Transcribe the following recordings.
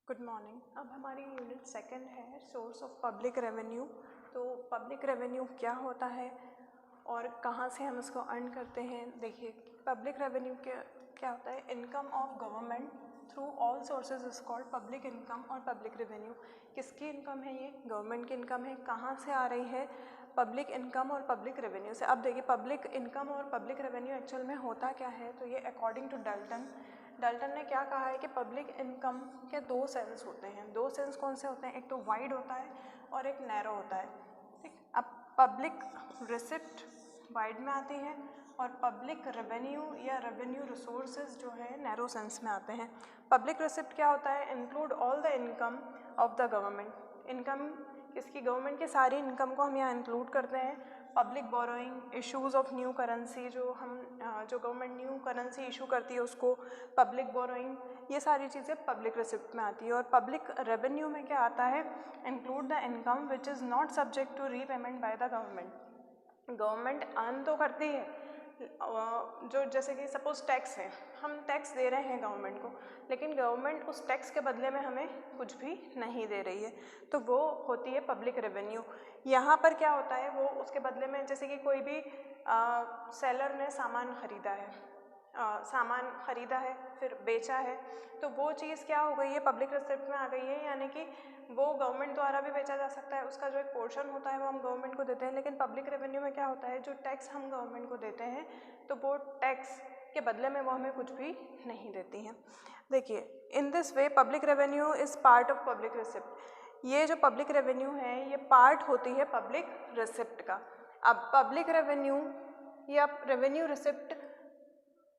Good morning. अब हमारी unit second है सोर्स ऑफ पब्लिक रेवेन्यू। तो पब्लिक रेवेन्यू क्या होता है और कहाँ से हम इसको अर्न करते हैं। देखिए, पब्लिक रेवेन्यू क्या होता है, income of government through all sources is called public income और पब्लिक रेवेन्यू। किसकी इनकम है ये? गवर्नमेंट की इनकम है। कहाँ से आ रही है? पब्लिक इनकम और पब्लिक रेवेन्यू से। अब देखिए, पब्लिक इनकम और पब्लिक रेवेन्यू एक्चुअल में होता क्या है, तो ये अकॉर्डिंग टू डाल्टन ने क्या कहा है कि पब्लिक इनकम के दो सेंस होते हैं। दो सेंस कौन से होते हैं? एक तो वाइड होता है और एक नैरो होता है। ठीक, अब पब्लिक रिसिप्ट वाइड में आती है और पब्लिक रेवेन्यू या रेवेन्यू रिसोर्सेज जो है नैरो सेंस में आते हैं। पब्लिक रिसिप्ट क्या होता है? Include all the income of the government. Income किसकी? गवर्नमेंट की सारी इनकम को हम यहाँ इंक्लूड करते हैं। Public borrowing, issues of new currency, जो गवर्नमेंट न्यू करेंसी इशू करती है उसको पब्लिक बोरोइंग, ये सारी चीज़ें पब्लिक रिसिप्ट में आती है। और पब्लिक रेवेन्यू में क्या आता है? Include the income which is not subject to repayment by the government. Government earn तो करती है, जो जैसे कि सपोज टैक्स है, हम टैक्स दे रहे हैं गवर्नमेंट को, लेकिन गवर्नमेंट उस टैक्स के बदले में हमें कुछ भी नहीं दे रही है, तो वो होती है पब्लिक रेवेन्यू। यहाँ पर क्या होता है, वो उसके बदले में, जैसे कि कोई भी सेलर ने सामान खरीदा है, फिर बेचा है, तो वो चीज़ क्या हो गई है? पब्लिक रिसिप्ट में आ गई है। यानी कि वो गवर्नमेंट द्वारा भी बेचा जा सकता है, उसका जो एक पोर्शन होता है वो हम गवर्नमेंट को देते हैं। लेकिन पब्लिक रेवेन्यू में क्या होता है, जो टैक्स हम गवर्नमेंट को देते हैं, तो वो टैक्स के बदले में वो हमें कुछ भी नहीं देती हैं। देखिए, in this way public revenue is part of public receipt. ये जो पब्लिक रेवेन्यू है ये पार्ट होती है पब्लिक रिसिप्ट का। अब पब्लिक रेवेन्यू या रेवेन्यू रिसिप्ट,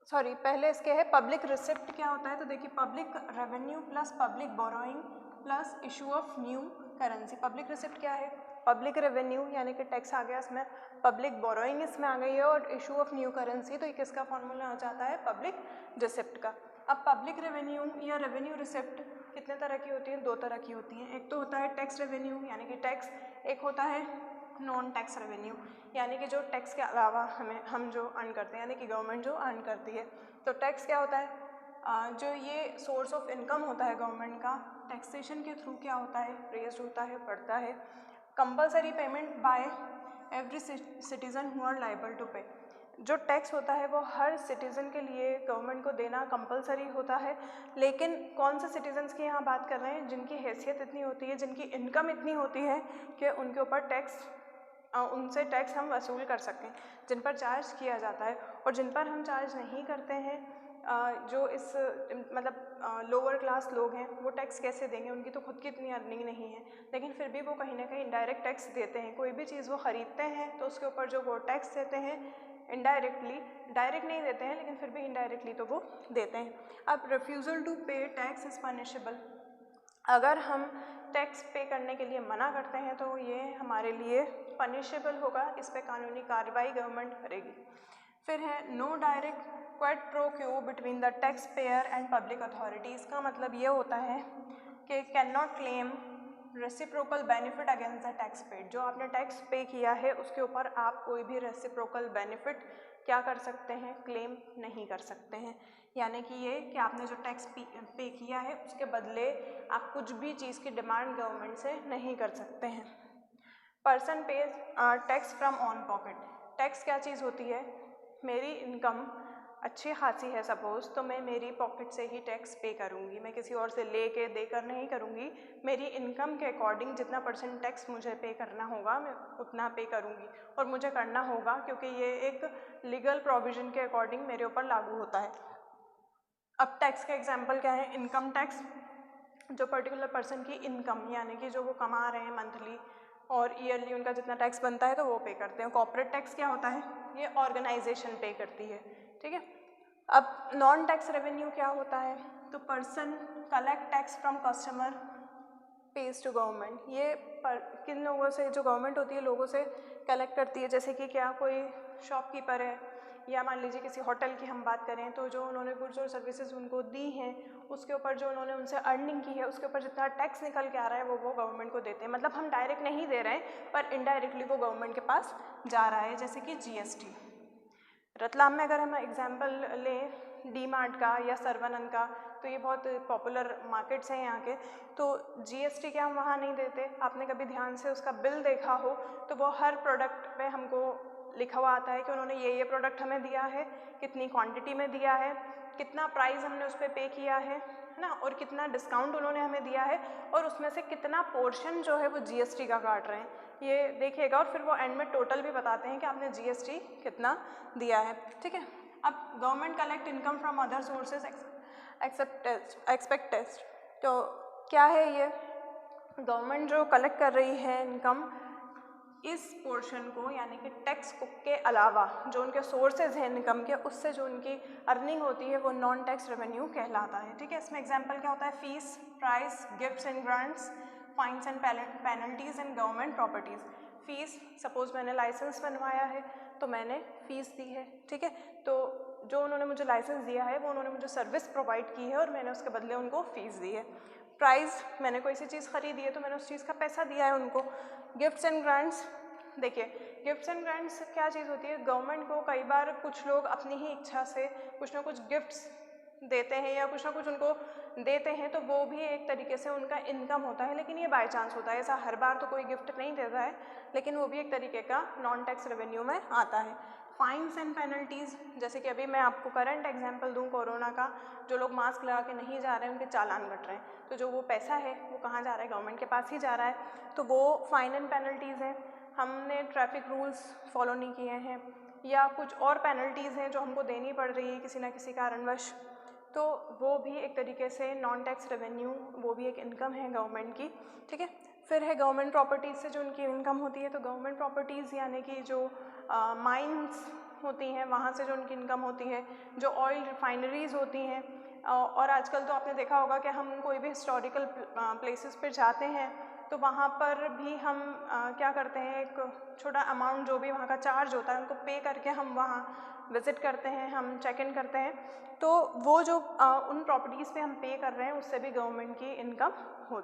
सॉरी पहले इसके है पब्लिक रिसिप्ट क्या होता है। तो देखिए, public revenue plus public borrowing plus issue of new currency. Public receipt क्या है? पब्लिक रेवेन्यू यानी कि टैक्स आ गया इसमें, पब्लिक बोरोइंग इसमें आ गई है, और इशू ऑफ न्यू करेंसी, तो ये किसका फॉर्मूला हो जाता है? पब्लिक रिसिप्ट का। अब पब्लिक रेवेन्यू या रेवेन्यू रिसिप्ट कितने तरह की होती है? दो तरह की होती हैं। एक तो होता है टैक्स रेवेन्यू यानी कि टैक्स, एक होता है नॉन टैक्स रेवेन्यू यानी कि जो टैक्स के अलावा हम जो अर्न करते हैं, यानी कि गवर्नमेंट जो अर्न करती है। तो टैक्स क्या होता है? जो ये सोर्स ऑफ इनकम होता है गवर्नमेंट का, टैक्सेशन के थ्रू क्या होता है? रेज होता है, बढ़ता है। Compulsory payment by every citizen who are liable to pay. जो टैक्स होता है वो हर सिटीज़न के लिए गवर्नमेंट को देना कंपलसरी होता है। लेकिन कौन से सिटीजन्स की यहाँ बात कर रहे हैं? जिनकी हैसियत इतनी होती है, जिनकी इनकम इतनी होती है कि उनके ऊपर उनसे टैक्स हम वसूल कर सकें, जिन पर चार्ज किया जाता है। और जिन पर हम चार्ज नहीं करते हैं, जो इस मतलब लोअर क्लास लोग हैं, वो टैक्स कैसे देंगे? उनकी तो खुद की इतनी अर्निंग नहीं है, लेकिन फिर भी वो कहीं ना कहीं इनडायरेक्ट टैक्स देते हैं। कोई भी चीज़ वो ख़रीदते हैं तो उसके ऊपर जो वो टैक्स देते हैं इनडायरेक्टली, डायरेक्ट नहीं देते हैं लेकिन फिर भी इनडायरेक्टली तो वो देते हैं। अब रिफ्यूज़ल टू पे टैक्स इज़ पनिशेबल। अगर हम टैक्स पे करने के लिए मना करते हैं तो ये हमारे लिए पनिशेबल होगा, इस पे कानूनी कार्रवाई गवर्नमेंट करेगी। फिर है no direct quid pro quo between the tax payer and public authority. इसका मतलब ये होता है कि can not claim reciprocal benefit against the tax paid. जो आपने टैक्स पे किया है उसके ऊपर आप कोई भी रेसिप्रोकल बेनिफिट क्या कर सकते हैं? क्लेम नहीं कर सकते हैं। यानी कि ये कि आपने जो टैक्स पे किया है उसके बदले आप कुछ भी चीज़ की डिमांड गवर्नमेंट से नहीं कर सकते हैं। Person page tax from on pocket. Tax क्या चीज़ होती है? मेरी इनकम अच्छी खासी है सपोज़, तो मैं मेरी पॉकेट से ही टैक्स पे करूँगी, मैं किसी और से ले के देकर नहीं करूँगी। मेरी इनकम के अकॉर्डिंग जितना % टैक्स मुझे पे करना होगा मैं उतना पे करूँगी, और मुझे करना होगा क्योंकि ये एक लीगल प्रोविज़न के अकॉर्डिंग मेरे ऊपर लागू होता है। अब टैक्स का एग्जाम्पल क्या है? इनकम टैक्स, जो पर्टिकुलर पर्सन की इनकम यानी कि जो वो कमा रहे हैं मंथली और ईयरली उनका जितना टैक्स बनता है तो वो पे करते हैं। कॉर्पोरेट टैक्स क्या होता है? ये ऑर्गेनाइजेशन पे करती है, ठीक है। अब नॉन टैक्स रेवेन्यू क्या होता है? तो person collect tax from customer pays to government. ये किन लोगों से? जो गवर्नमेंट होती है लोगों से कलेक्ट करती है। जैसे कि क्या कोई शॉपकीपर है, या मान लीजिए किसी होटल की हम बात करें, तो जो उन्होंने गुड्स और सर्विसेज उनको दी हैं उसके ऊपर जो उन्होंने उनसे अर्निंग की है उसके ऊपर जितना टैक्स निकल के आ रहा है वो गवर्नमेंट को देते हैं। मतलब हम डायरेक्ट नहीं दे रहे हैं पर इनडायरेक्टली वो गवर्नमेंट के पास जा रहा है, जैसे कि GST। रतलाम में अगर हम एग्जाम्पल लें डी मार्ट का या सरवनन का, तो ये बहुत पॉपुलर मार्केट्स हैं यहाँ के, तो जीएसटी क्या हम वहाँ नहीं देते। आपने कभी ध्यान से उसका बिल देखा हो तो वो हर प्रोडक्ट पे हमको लिखा हुआ आता है कि उन्होंने ये प्रोडक्ट हमें दिया है, कितनी क्वांटिटी में दिया है, कितना प्राइस हमने उस पर पे किया है ना, और कितना डिस्काउंट उन्होंने हमें दिया है, और उसमें से कितना पोर्शन जो है वो जीएसटी का काट रहे हैं, ये देखिएगा। और फिर वो एंड में टोटल भी बताते हैं कि आपने जीएसटी कितना दिया है, ठीक है। अब government collect income from other sources expect test, तो क्या है ये, गवर्नमेंट जो कलेक्ट कर रही है इनकम इस पोर्शन को, यानी कि टैक्स के अलावा जो उनके सोर्सेज हैं इनकम के, उससे जो उनकी अर्निंग होती है वो नॉन टैक्स रेवेन्यू कहलाता है, ठीक है। इसमें एग्जांपल क्या होता है, fees, price, gifts and grants, fines and penalties and government properties. Fees, suppose मैंने लाइसेंस बनवाया है तो मैंने फ़ीस दी है, ठीक है, तो जो उन्होंने मुझे लाइसेंस दिया है वो उन्होंने मुझे सर्विस प्रोवाइड की है और मैंने उसके बदले उनको फ़ीस दी है। प्राइस, मैंने कोई सी चीज़ खरीदी है तो मैंने उस चीज़ का पैसा दिया है उनको। गिफ्ट्स एंड ग्रांट्स, देखिए गिफ्ट्स एंड ग्रांट्स क्या चीज़ होती है, गवर्नमेंट को कई बार कुछ लोग अपनी ही इच्छा से कुछ ना कुछ गिफ्ट्स देते हैं या कुछ ना कुछ उनको देते हैं, तो वो भी एक तरीके से उनका इनकम होता है, लेकिन ये बाय चांस होता है, ऐसा हर बार तो कोई गिफ्ट नहीं देता है, लेकिन वो भी एक तरीके का नॉन टैक्स रेवेन्यू में आता है। फाइन्स एंड पेनल्टीज़, जैसे कि अभी मैं आपको करंट एग्जांपल दूं कोरोना का, जो लोग मास्क लगा के नहीं जा रहे हैं उनके चालान कट रहे हैं, तो जो वो पैसा है वो कहाँ जा रहा है, गवर्नमेंट के पास ही जा रहा है, तो वो फाइन एंड पेनल्टीज़ हैं। हमने ट्रैफिक रूल्स फॉलो नहीं किए हैं या कुछ और पेनल्टीज़ हैं जो हमको देनी पड़ रही है किसी ना किसी कारणवश, तो वो भी एक तरीके से नॉन टैक्स रेवेन्यू, वो भी एक इनकम है गवर्नमेंट की, ठीक है। फिर है गवर्नमेंट प्रॉपर्टीज़ से जो उनकी इनकम होती है, तो गवर्नमेंट प्रॉपर्टीज़ यानी कि जो माइंस होती हैं वहाँ से जो उनकी इनकम होती है, जो ऑयल रिफाइनरीज़ होती हैं, और आजकल तो आपने देखा होगा कि हम कोई भी हिस्टोरिकल प्लेसेस पर जाते हैं तो वहाँ पर भी हम क्या करते हैं, एक छोटा अमाउंट जो भी वहाँ का चार्ज होता है उनको पे करके हम वहाँ विज़िट करते हैं, हम चेक इन करते हैं, तो वो जो उन प्रॉपर्टीज़ पे हम पे कर रहे हैं उससे भी गवर्नमेंट की इनकम होती है।